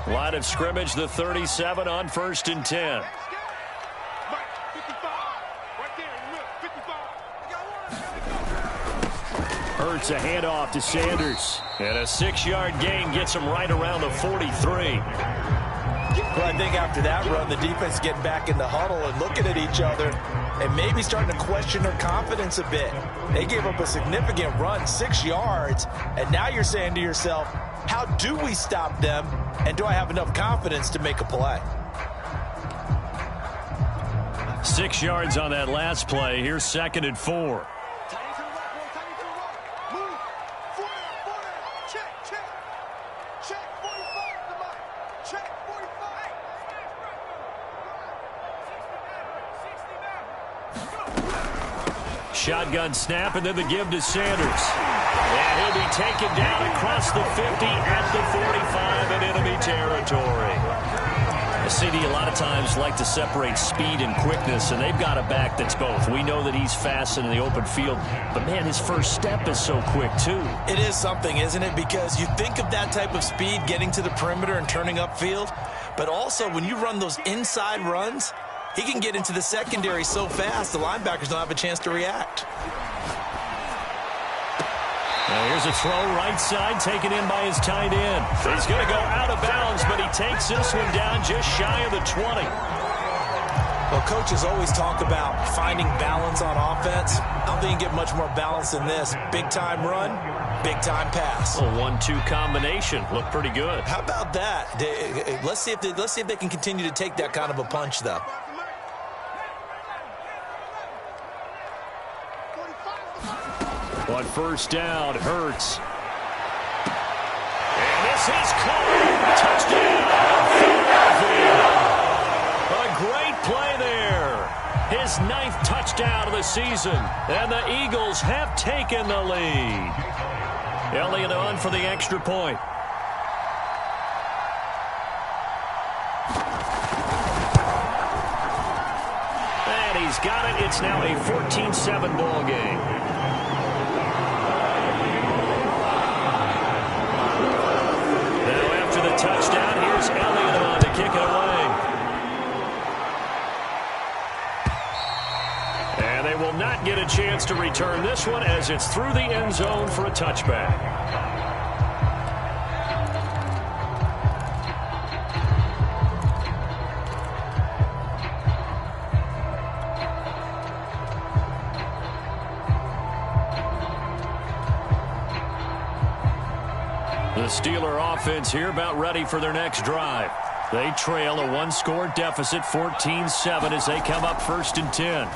Line of scrimmage, the 37 on 1st and 10. Hurts a handoff to Sanders. And a 6-yard gain gets him right around the 43. Well, I think after that run, the defense getting back in the huddle and looking at each other and maybe starting to question their confidence a bit. They gave up a significant run, 6 yards, and now you're saying to yourself, how do we stop them, and do I have enough confidence to make a play? 6 yards on that last play. Here's 2nd and 4. Shotgun snap, and then the give to Sanders. And he'll be taken down across the 50 at the 45 in enemy territory. CD a lot of times like to separate speed and quickness, and they've got a back that's both. We know that he's fast in the open field, but, man, his first step is so quick, too. It is something, isn't it? Because you think of that type of speed getting to the perimeter and turning upfield, but also when you run those inside runs, he can get into the secondary so fast the linebackers don't have a chance to react. Now here's a throw right side taken in by his tight end. He's going to go out of bounds, but he takes this one down just shy of the 20. Well, coaches always talk about finding balance on offense. I don't think you get much more balance than this. Big-time run, big-time pass. A 1-2 combination. Looked pretty good. How about that? Let's see if they can continue to take that kind of a punch, though. On 1st down, Hurts. And this is caught. Touchdown, Philadelphia. A great play there. His 9th touchdown of the season. And the Eagles have taken the lead. Elliott on for the extra point. And he's got it. It's now a 14-7 ball game. Touchdown. Here's Elliott on to kick it away. And they will not get a chance to return this one as it's through the end zone for a touchback. The Steeler offense here about ready for their next drive. They trail a 1-score deficit, 14-7, as they come up 1st and 10.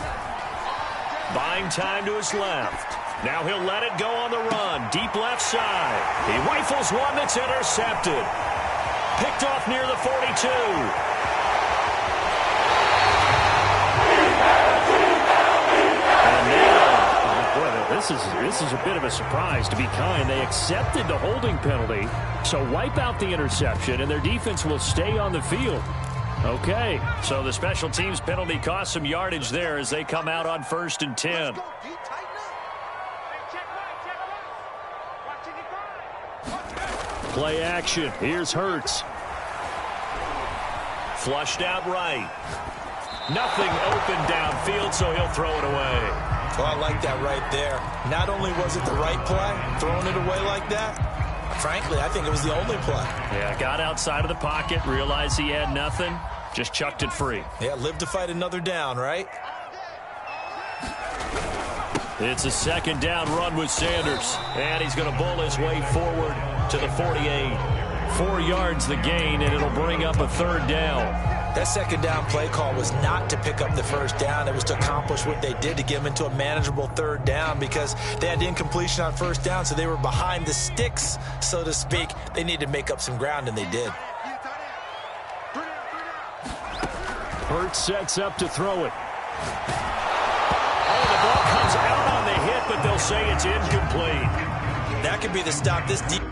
Buying time to his left. Now he'll let it go on the run. Deep left side. He rifles one that's intercepted. Picked off near the 42. This is a bit of a surprise, to be kind. They accepted the holding penalty, so wipe out the interception, and their defense will stay on the field. Okay, so the special teams penalty cost some yardage there as they come out on 1st and 10. Play action. Here's Hurts. Flushed out right. Nothing open downfield, so he'll throw it away. Well, I like that right there. Not only was it the right play, throwing it away like that, frankly, I think it was the only play. Yeah, got outside of the pocket, realized he had nothing, just chucked it free. Yeah, live to fight another down, right? It's a 2nd down run with Sanders, and he's going to bull his way forward to the 48. 4 yards the gain, and it'll bring up a 3rd down. That 2nd down play call was not to pick up the 1st down. It was to accomplish what they did to get them into a manageable 3rd down because they had incompletion on 1st down, so they were behind the sticks, so to speak. They needed to make up some ground, and they did. Hurts sets up to throw it. Oh, the ball comes out on the hit, but they'll say it's incomplete. That could be the stop. This deep.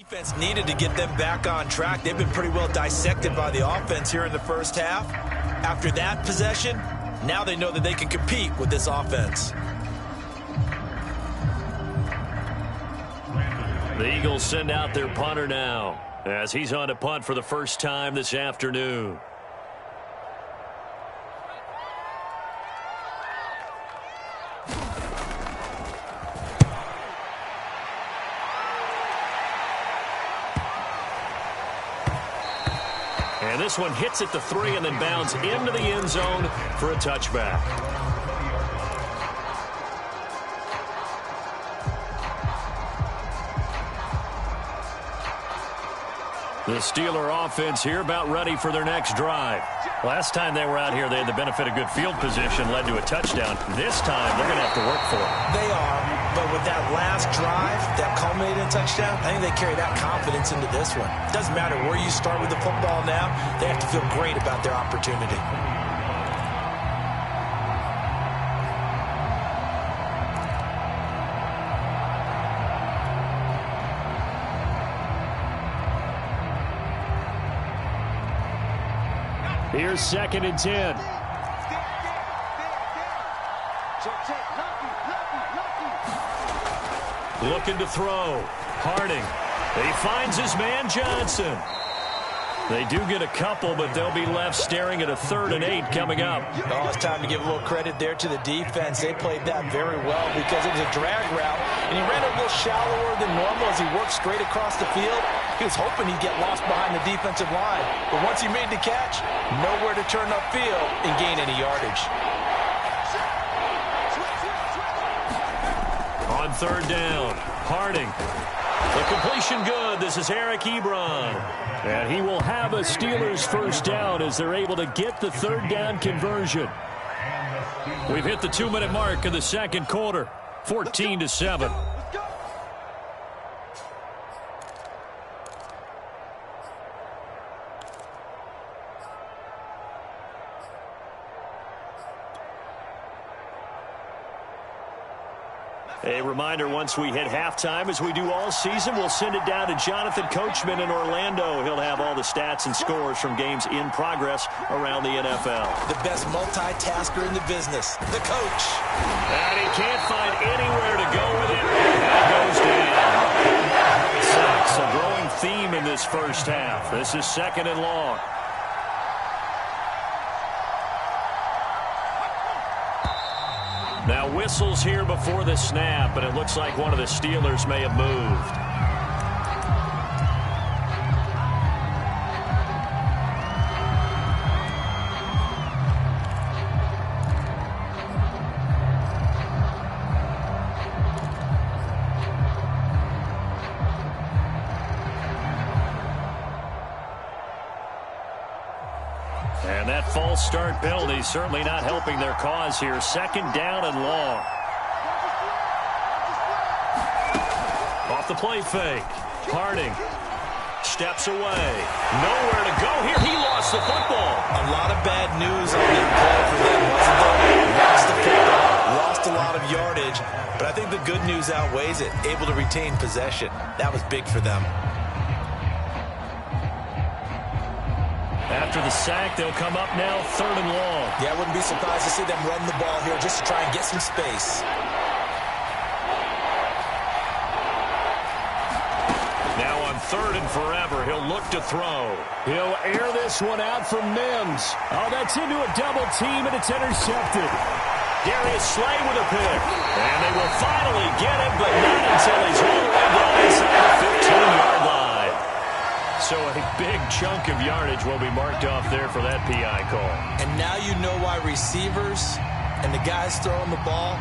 Defense needed to get them back on track. They've been pretty well dissected by the offense here in the first half. After that possession, now they know that they can compete with this offense. The Eagles send out their punter now as he's on to punt for the first time this afternoon. And this one hits at the 3 and then bounds into the end zone for a touchback. The Steeler offense here about ready for their next drive. Last time they were out here, they had the benefit of good field position, led to a touchdown. This time, they're going to have to work for it. They are, but with that last drive, that culminated in touchdown, I think they carry that confidence into this one. It doesn't matter where you start with the football now, they have to feel great about their opportunity. Here's 2nd and 10. Looking to throw. Harding. He finds his man Johnson. They do get a couple, but they'll be left staring at a 3rd and 8 coming up. Oh, it's time to give a little credit there to the defense. They played that very well because it was a drag route, and he ran a little shallower than normal as he worked straight across the field. He was hoping he'd get lost behind the defensive line, but once he made the catch, nowhere to turn upfield and gain any yardage. On 3rd down, Harding. The completion good. This is Eric Ebron. And he will have a Steelers first down as they're able to get the 3rd down conversion. We've hit the 2-minute mark of the second quarter. 14-7. A reminder, once we hit halftime, as we do all season, we'll send it down to Jonathan Coachman in Orlando. He'll have all the stats and scores from games in progress around the NFL. The best multitasker in the business, the coach. And he can't find anywhere to go with it. That goes down. Sacks, a growing theme in this first half. This is 2nd and long. Now whistles here before the snap, and it looks like one of the Steelers may have moved. And that false start penalty certainly not helping their cause here. 2nd down and long. Off the play fake. Harding steps away. Nowhere to go here. He lost the football. A lot of bad news on that play for them, wasn't there? Lost the football, lost a lot of yardage, but I think the good news outweighs it. Able to retain possession. That was big for them. After the sack, they'll come up now 3rd and long. Yeah, I wouldn't be surprised to see them run the ball here just to try and get some space. Now on 3rd and forever, he'll look to throw. He'll air this one out from Mims. Oh, that's into a double team, and it's intercepted. Darius Slay with a pick. And they will finally get him, but not until he's all the way down inside the 15-yard line. So a big chunk of yardage will be marked off there for that PI call. And now you know why receivers and the guys throwing the ball,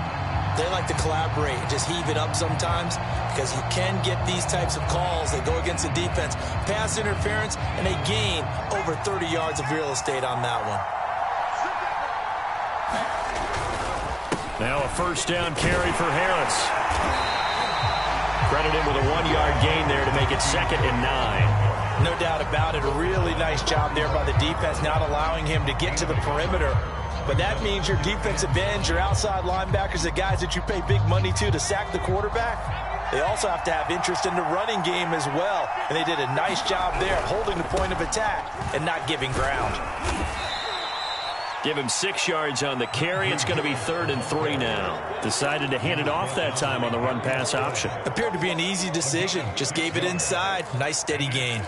they like to collaborate and just heave it up sometimes, because you can get these types of calls that go against the defense. Pass interference, and they gain over 30 yards of real estate on that one. Now a first down carry for Harris. Credit him with a 1-yard gain there to make it 2nd and 9. No doubt about it. A really nice job there by the defense, not allowing him to get to the perimeter. But that means your defensive ends, your outside linebackers, the guys that you pay big money to sack the quarterback, They also have to have interest in the running game as well. And they did a nice job there holding the point of attack and not giving ground. Give him 6 yards on the carry. It's going to be 3rd and 3 now. Decided to hand it off that time on the run-pass option. Appeared to be an easy decision. Just gave it inside. Nice steady gain.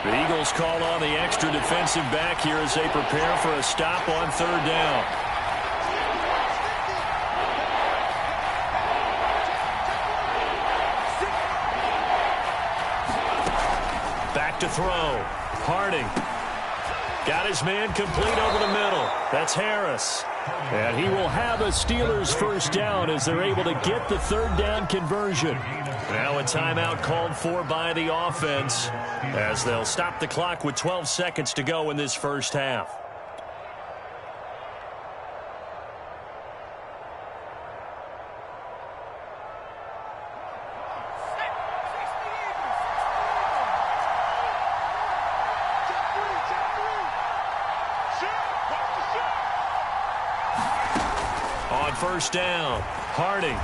The Eagles call on the extra defensive back here as they prepare for a stop on 3rd down. Back to throw. Harding. Got his man complete over the middle. That's Harris. And he will have a Steelers first down as they're able to get the 3rd down conversion. Now a timeout called for by the offense as they'll stop the clock with 12 seconds to go in this first half. On first down, Harding.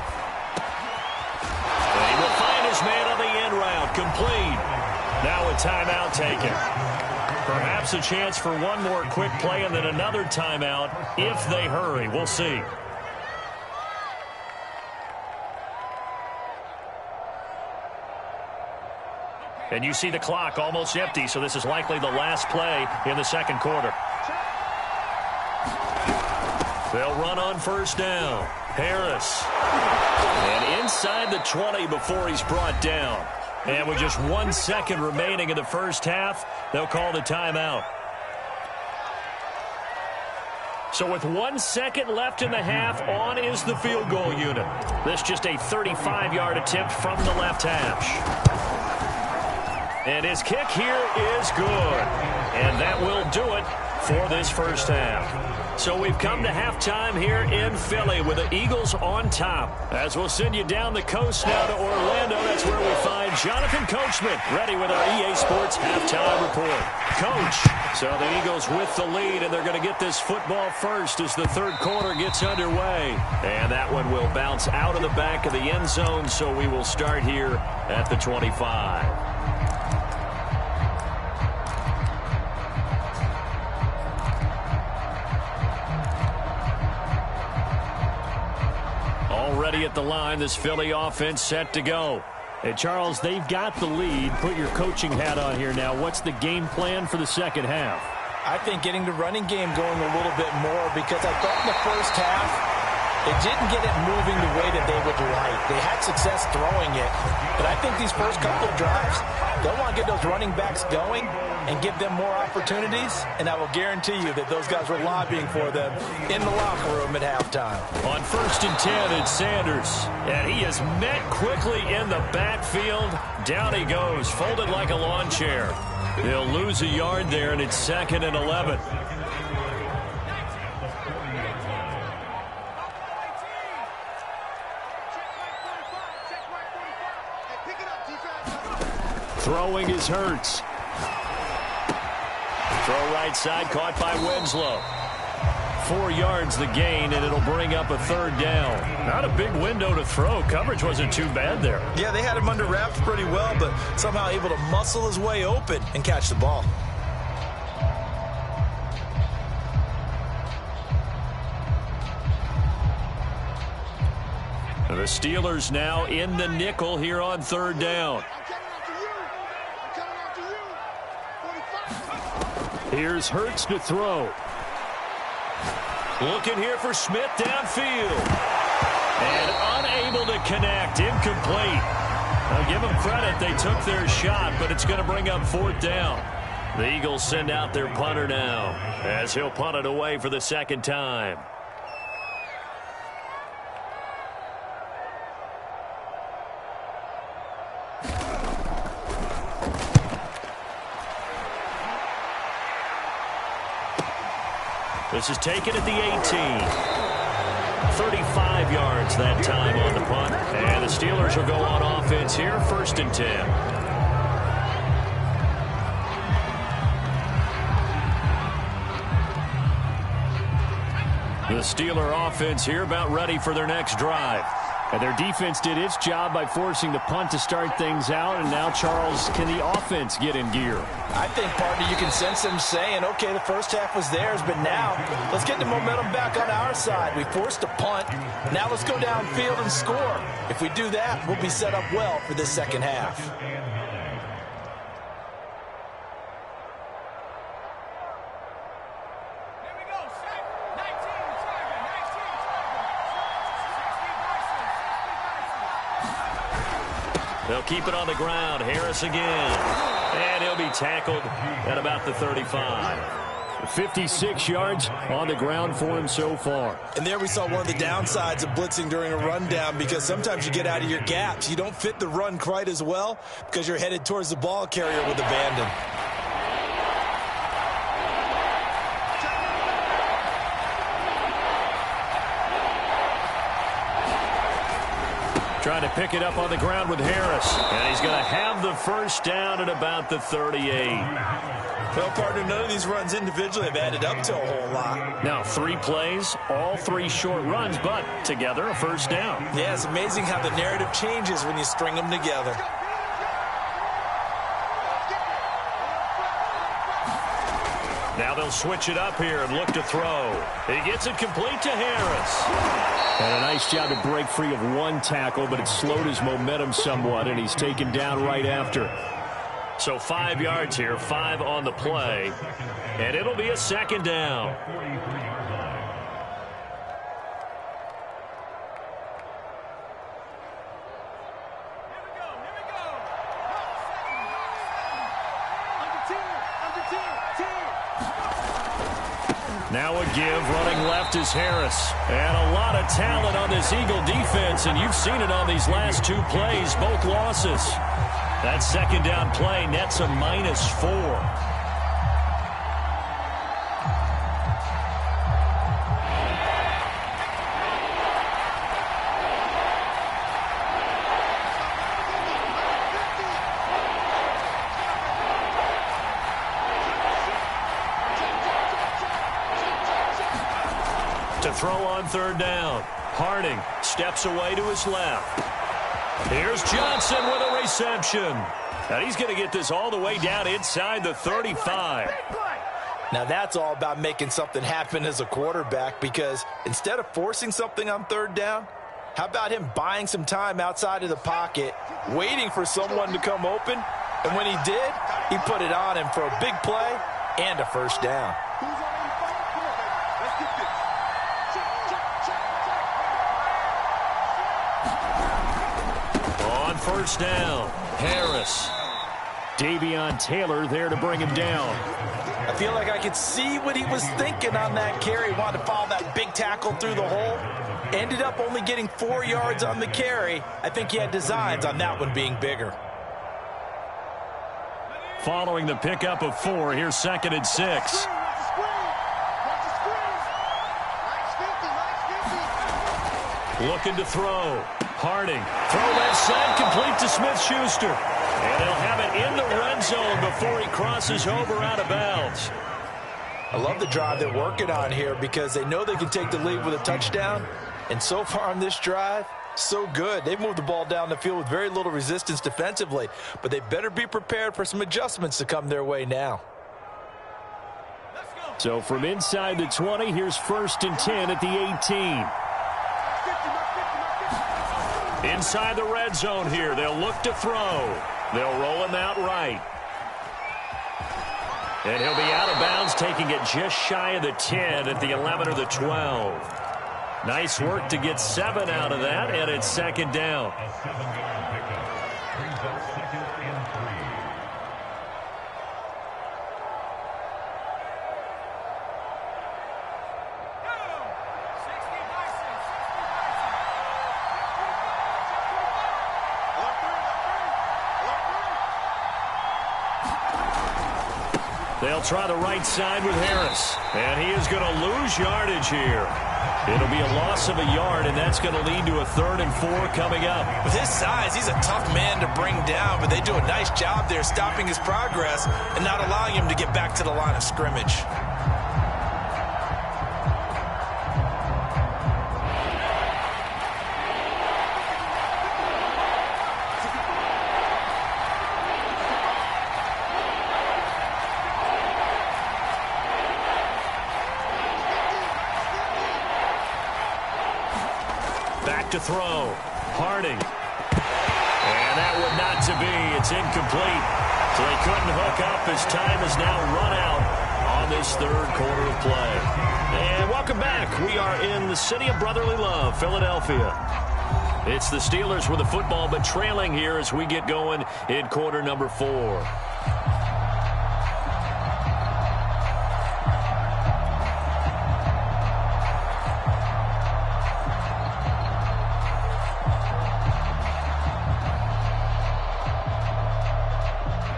And he will find his man on the end route, complete. Now a timeout taken. Perhaps a chance for one more quick play and then another timeout if they hurry. We'll see. And you see the clock almost empty, so this is likely the last play in the second quarter. They'll run on first down. Harris. And inside the 20 before he's brought down. And with just 1 second remaining in the first half, they'll call the timeout. So with 1 second left in the half, on is the field goal unit. This just a 35-yard attempt from the left hash. And his kick here is good. And that will do it for this first half. So we've come to halftime here in Philly with the Eagles on top. As we'll send you down the coast now to Orlando, that's where we find Jonathan Coachman ready with our EA Sports halftime report. Coach, so the Eagles with the lead, and they're going to get this football first as the third quarter gets underway. And that one will bounce out of the back of the end zone, so we will start here at the 25. Already at the line, this Philly offense set to go. Hey, Charles, they've got the lead. Put your coaching hat on here now. What's the game plan for the second half? I think getting the running game going a little bit more, because I thought in the first half, it didn't get it moving the way that they would like. They had success throwing it, but I think these first couple of drives, they'll want to get those running backs going and give them more opportunities, and I will guarantee you that those guys were lobbying for them in the locker room at halftime. On 1st and 10, it's Sanders, and he is met quickly in the backfield. Down he goes, folded like a lawn chair. He'll lose a yard there, and it's 2nd and 11. Throwing is Hurts. Throw right side, caught by Winslow. 4 yards the gain, and it'll bring up a 3rd down. Not a big window to throw. Coverage wasn't too bad there. Yeah, they had him under wraps pretty well, but somehow able to muscle his way open and catch the ball. The Steelers now in the nickel here on 3rd down. Here's Hurts to throw. Looking here for Smith downfield. And unable to connect. Incomplete. I'll give them credit. They took their shot, but it's going to bring up 4th down. The Eagles send out their punter now as he'll punt it away for the 2nd time. This is taken at the 18. 35 yards that time on the punt. And the Steelers will go on offense here, 1st and 10. The Steeler offense here about ready for their next drive. And their defense did its job by forcing the punt to start things out. And now, Charles, can the offense get in gear? I think, partner, you can sense them saying, okay, the first half was theirs, but now let's get the momentum back on our side. We forced a punt. Now let's go downfield and score. If we do that, we'll be set up well for this second half. They'll keep it on the ground. Harris again. And he'll be tackled at about the 35. 56 yards on the ground for him so far. And there we saw one of the downsides of blitzing during a rundown, because sometimes you get out of your gaps. You don't fit the run quite as well because you're headed towards the ball carrier with abandon. Trying to pick it up on the ground with Harris. And he's going to have the first down at about the 38. Well, partner, none of these runs individually have added up to a whole lot. Now, 3 plays, all 3 short runs, but together a first down. Yeah, it's amazing how the narrative changes when you string them together. Now they'll switch it up here and look to throw. He gets it complete to Harris. And a nice job to break free of one tackle, but it slowed his momentum somewhat, and he's taken down right after. So 5 yards here, 5 on the play, and it'll be a second down. Now a give, running left is Harris. And a lot of talent on this Eagle defense, and you've seen it on these last 2 plays, both losses. That second down play nets a -4. To throw on 3rd down. Harding steps away to his left. Here's Johnson with a reception. And he's going to get this all the way down inside the 35. Now that's all about making something happen as a quarterback, because instead of forcing something on 3rd down, how about him buying some time outside of the pocket, waiting for someone to come open, and when he did, he put it on him for a big play and a first down. On 1st down, Harris. Davion Taylor there to bring him down. I feel like I could see what he was thinking on that carry. Wanted to follow that big tackle through the hole. Ended up only getting 4 yards on the carry. I think he had designs on that one being bigger. Following the pickup of 4, here's 2nd and 6. Looking to throw. Harding. Throw left side, complete to Smith-Schuster. And they'll have it in the red zone before he crosses over out of bounds. I love the drive they're working on here, because they know they can take the lead with a touchdown. And so far on this drive, so good. They've moved the ball down the field with very little resistance defensively, but they better be prepared for some adjustments to come their way now. So from inside the 20, here's 1st and 10 at the 18. Inside the red zone here, they'll look to throw. They'll roll him out right. And he'll be out of bounds, taking it just shy of the 10 at the 11 or the 12. Nice work to get 7 out of that, and it's 2nd down. They'll try the right side with Harris. And he is going to lose yardage here. It'll be a loss of a yard, and that's going to lead to a 3rd and 4 coming up. With his size, he's a tough man to bring down, but they do a nice job there stopping his progress and not allowing him to get back to the line of scrimmage. To throw. Harding. And that would not to be. It's incomplete. So they couldn't hook up as time is now run out on this 3rd quarter of play. And welcome back. We are in the city of brotherly love, Philadelphia. It's the Steelers with the football, but trailing here as we get going in quarter number 4.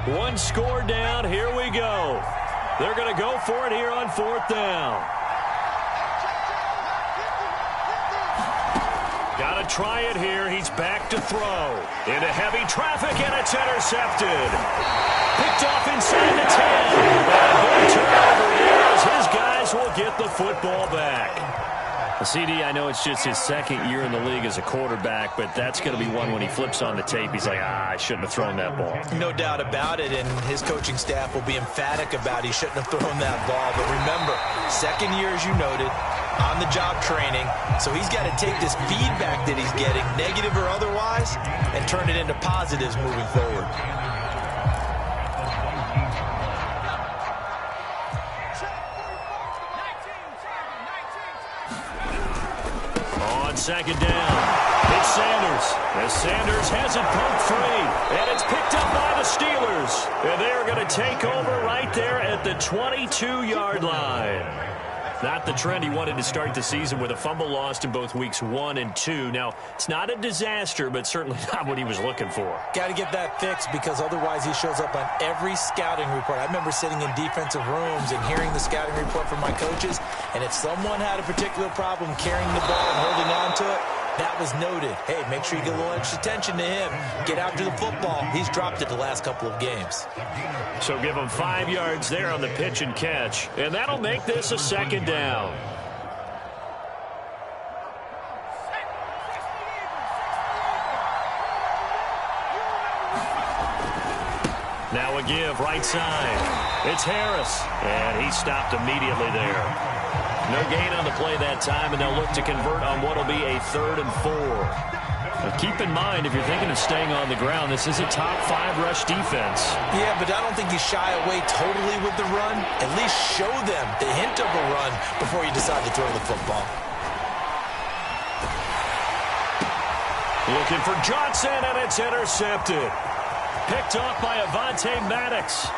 One score down. Here we go. They're going to go for it here on 4th down. Got to try it here. He's back to throw. Into heavy traffic, and it's intercepted. Picked off inside the 10. And a big turnover there as his guys will get the football back. CD, I know it's just his 2nd year in the league as a quarterback, but that's going to be one when he flips on the tape, he's like, I shouldn't have thrown that ball. No doubt about it, and his coaching staff will be emphatic about he shouldn't have thrown that ball. But remember, 2nd year, as you noted, on-the-job training, so he's got to take this feedback that he's getting, negative or otherwise, and turn it into positives moving forward. Second down. It's Sanders. As Sanders has it poked free. And it's picked up by the Steelers. And they are going to take over right there at the 22-yard line. Not the trend he wanted to start the season with a fumble lost in both weeks 1 and 2. Now, it's not a disaster, but certainly not what he was looking for. Got to get that fixed because otherwise he shows up on every scouting report. I remember sitting in defensive rooms and hearing the scouting report from my coaches, and if someone had a particular problem carrying the ball and holding on to it, that was noted. Hey, make sure you get a little extra attention to him. Get after the football. He's dropped it the last couple of games. So give him 5 yards there on the pitch and catch. And that'll make this a 2nd down. Now a give, right side. It's Harris. And he stopped immediately there. No gain on the play that time, and they'll look to convert on what will be a 3rd and 4. Now keep in mind, if you're thinking of staying on the ground, this is a top 5 rush defense. Yeah, but I don't think you shy away totally with the run. At least show them the hint of a run before you decide to throw the football. Looking for Johnson, and it's intercepted. Picked off by Avonte Maddox.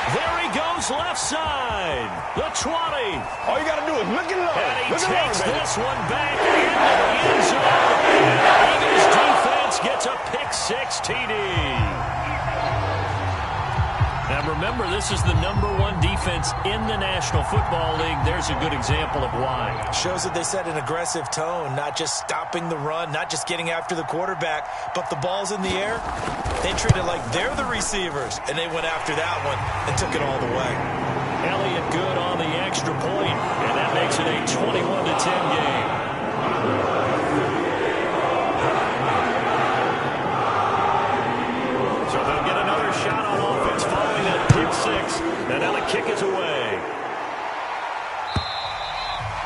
There he goes, left side. The 20. All you got to do is look at And he takes this one back into the end zone. And the Eagles defense gets a pick-6 TD. Now remember, this is the #1 defense in the National Football League. There's a good example of why. Shows that they set an aggressive tone, not just stopping the run, not just getting after the quarterback, but the ball's in the air. They treat it like they're the receivers, and they went after that one and took it all the way. Elliott good on the extra point, and that makes it a 21-10 game. So they'll get another shot on offense following that pick-6, and now the kick is away.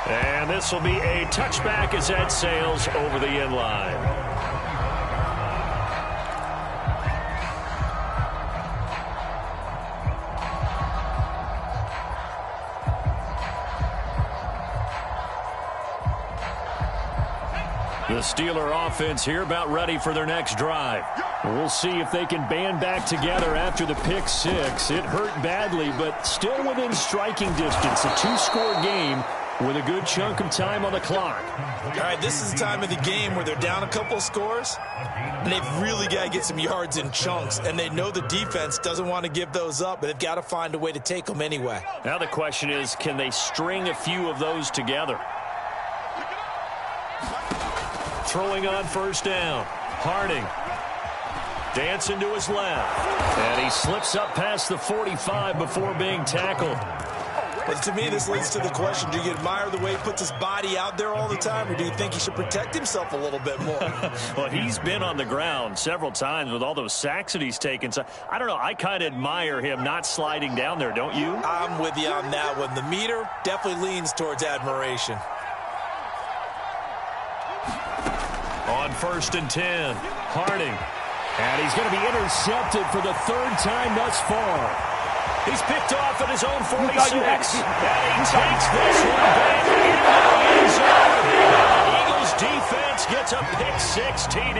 And this will be a touchback as that sails over the end line. The Steeler offense here about ready for their next drive. We'll see if they can band back together after the pick-6. It hurt badly, but still within striking distance. A 2-score game with a good chunk of time on the clock. All right, this is the time of the game where they're down a couple of scores, and they've really got to get some yards in chunks, and they know the defense doesn't want to give those up, but they've got to find a way to take them anyway. Now the question is, can they string a few of those together? Throwing on first down. Harding. Dancing to his left. And he slips up past the 45 before being tackled. But to me, this leads to the question, do you admire the way he puts his body out there all the time, or do you think he should protect himself a little bit more? Well, he's been on the ground several times with all those sacks that he's taken. So, I don't know. I kind of admire him not sliding down there, don't you? I'm with you on that one. The meter definitely leans towards admiration. On first and 10, Harding. And he's going to be intercepted for the third time thus far. He's picked off at his own 46. And he takes this one back into the end zone. The Eagles defense gets a pick-6 TD.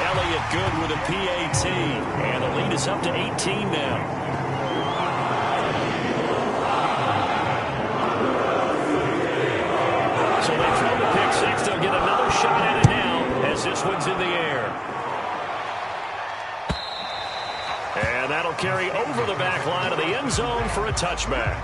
Elliott good with a PAT. And the lead is up to 18 now. So they throw the pick-6. They'll get another shot at it now as this one's in the air. And that'll carry over the back line of the end zone for a touchback.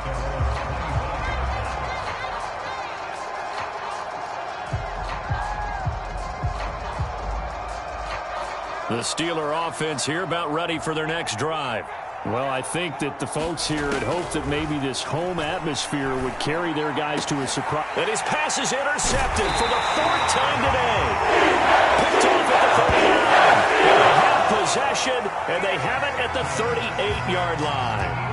The Steeler offense here about ready for their next drive. Well, I think that the folks here had hoped that maybe this home atmosphere would carry their guys to a surprise. And his pass is intercepted for the fourth time today. Picked off at the 39. And they have possession, and they have it at the 38-yard line.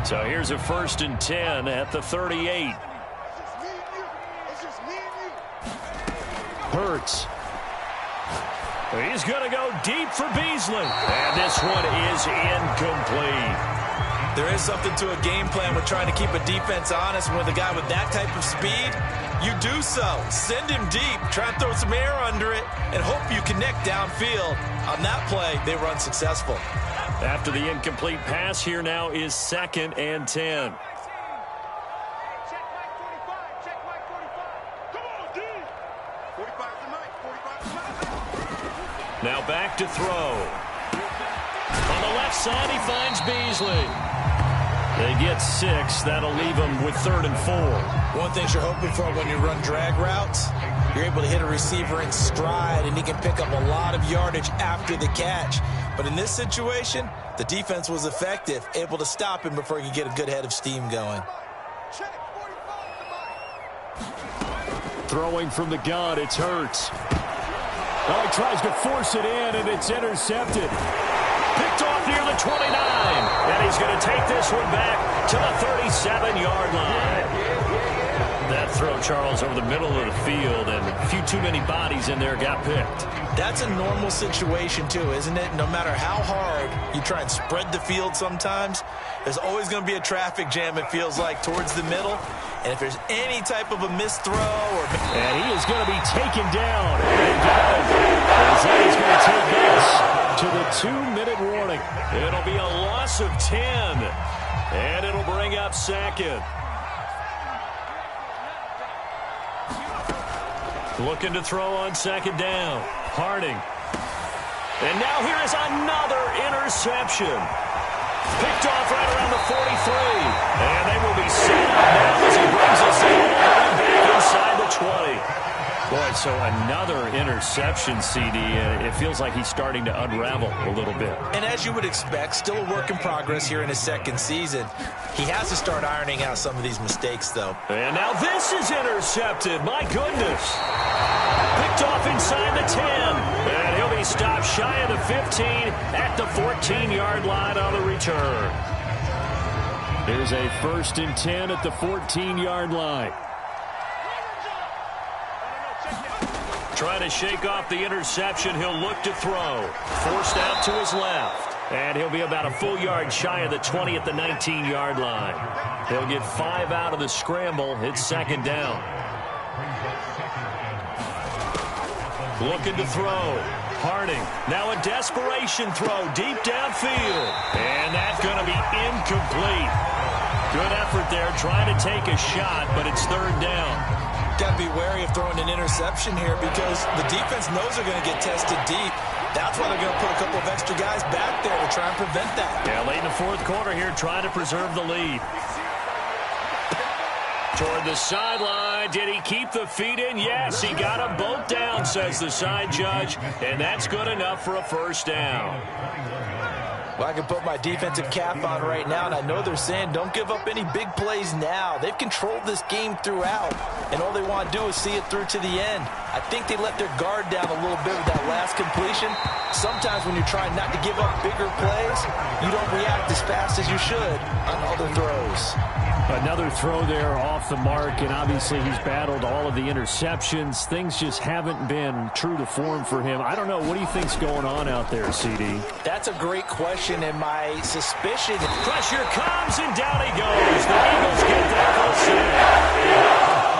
So here's a first and 10 at the 38. Hurts. He's going to go deep for Beasley. And this one is incomplete. There is something to a game plan with trying to keep a defense honest. With a guy with that type of speed, you do so. Send him deep, try and throw some air under it, and hope you connect downfield. On that play, they were unsuccessful. After the incomplete pass, here now is 2nd and 10. Now back to throw. On the left side, he finds Beasley. They get 6. That'll leave them with 3rd and 4. One thing you're hoping for when you run drag routes, you're able to hit a receiver in stride, and he can pick up a lot of yardage after the catch. But in this situation, the defense was effective, able to stop him before he could get a good head of steam going. Throwing from the gun, it's Hurts. Oh, he tries to force it in, and it's intercepted. Picked off near the 29. And he's going to take this one back to the 37-yard line. That throw, Charles, over the middle of the field, and a few too many bodies in there got picked. That's a normal situation, too, isn't it? No matter how hard you try and spread the field sometimes, there's always going to be a traffic jam, it feels like, towards the middle. And if there's any type of a missed throw or... And he is going to be taken down. As he's going to take this to the 2-minute warning. It'll be a loss of 10. And it'll bring up 2nd. Looking to throw on 2nd down. Harding. And now here is another interception. Picked off right around the 43. And they will be set up now as he brings us in back inside the 20. Boy, so another interception, CD. It feels like he's starting to unravel a little bit. And as you would expect, still a work in progress here in his 2nd season. He has to start ironing out some of these mistakes, though. And now this is intercepted. My goodness. Picked off inside the 10. And he'll be stopped shy of the 15 at the 14-yard line on the return. Here's a 1st and 10 at the 14-yard line. Trying to shake off the interception. He'll look to throw. Forced out to his left. And he'll be about a full yard shy of the 20 at the 19-yard line. He'll get 5 out of the scramble. It's second down. Looking to throw. Harding. Now a desperation throw deep downfield. And that's going to be incomplete. Good effort there trying to take a shot, but it's third down. Got to be wary of throwing an interception here because the defense knows they're going to get tested deep. That's why they're going to put a couple of extra guys back there to try and prevent that. Yeah, late in the fourth quarter here, trying to preserve the lead. Toward the sideline. Did he keep the feet in? Yes, he got them both down, says the side judge. And that's good enough for a first down. Well, I can put my defensive cap on right now, and I know they're saying don't give up any big plays now. They've controlled this game throughout, and all they want to do is see it through to the end. I think they let their guard down a little bit with that last completion. Sometimes when you're trying not to give up bigger plays, you don't react as fast as you should on other throws. Another throw there off the mark, and obviously he's battled all of the interceptions. Things just haven't been true to form for him. I don't know. What do you think's going on out there, CD? That's a great question, and my suspicion... Pressure comes, and down he goes. The Eagles get that full set.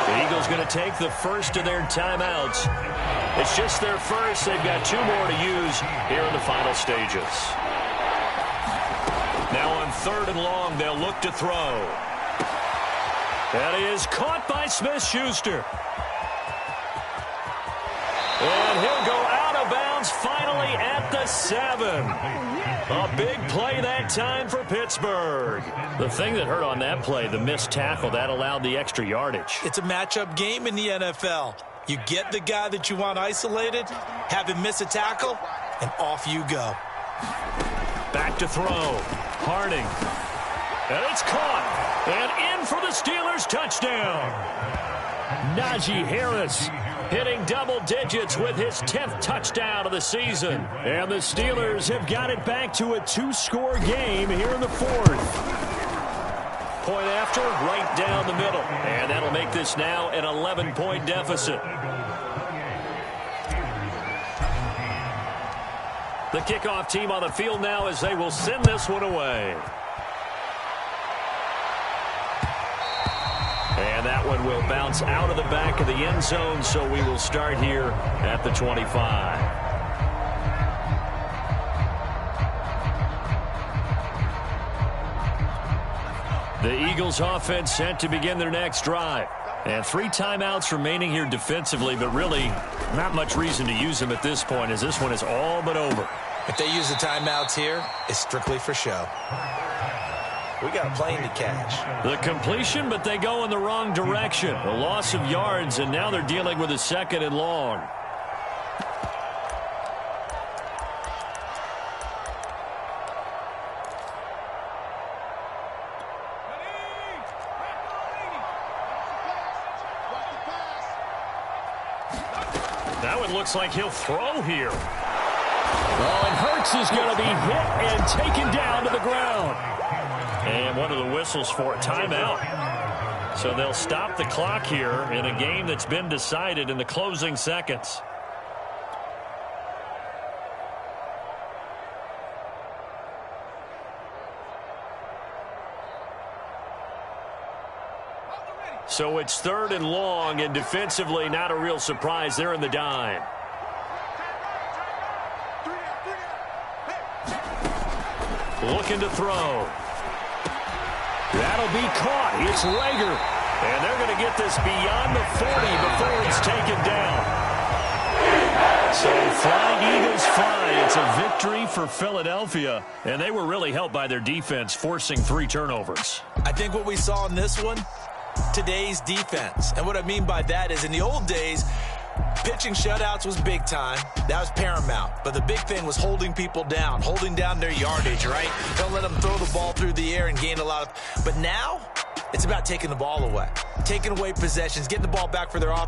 The Eagles going to take the first of their timeouts. It's just their first. They've got 2 more to use here in the final stages. Now on third and long, they'll look to throw. That is caught by Smith-Schuster. And he'll go out of bounds finally at the 7. A big play that time for Pittsburgh. The thing that hurt on that play, the missed tackle, that allowed the extra yardage. It's a matchup game in the NFL. You get the guy that you want isolated, have him miss a tackle, and off you go. Back to throw. Harding. And it's caught. And in for the Steelers touchdown. Najee Harris hitting double digits with his 10th touchdown of the season. And the Steelers have got it back to a 2-score game here in the fourth. Point after, right down the middle. And that'll make this now an 11-point deficit. The kickoff team on the field now as they will send this one away. And that one will bounce out of the back of the end zone, so we will start here at the 25. The Eagles offense set to begin their next drive. And 3 timeouts remaining here defensively, but really not much reason to use them at this point as this one is all but over. If they use the timeouts here, it's strictly for show. We got a plane to catch. The completion, but they go in the wrong direction. A loss of yards, and now they're dealing with a 2nd and long. That one looks like he'll throw here. Oh, and Hurts is going to be hit and taken down to the ground. And one of the whistles for a timeout. So they'll stop the clock here in a game that's been decided in the closing seconds. So it's 3rd and long, and defensively not a real surprise. They're in the dime. Looking to throw. That'll be caught. It's Reagor. And they're going to get this beyond the 40 before it's taken down. So flying Eagles fly. It's a victory for Philadelphia. And they were really helped by their defense, forcing 3 turnovers. I think what we saw in this one, today's defense. And what I mean by that is in the old days, pitching shutouts was big time. That was paramount. But the big thing was holding people down, holding down their yardage, right? Don't let them throw the ball through the air and gain a lot of... But now, it's about taking the ball away, taking away possessions, getting the ball back for their offense.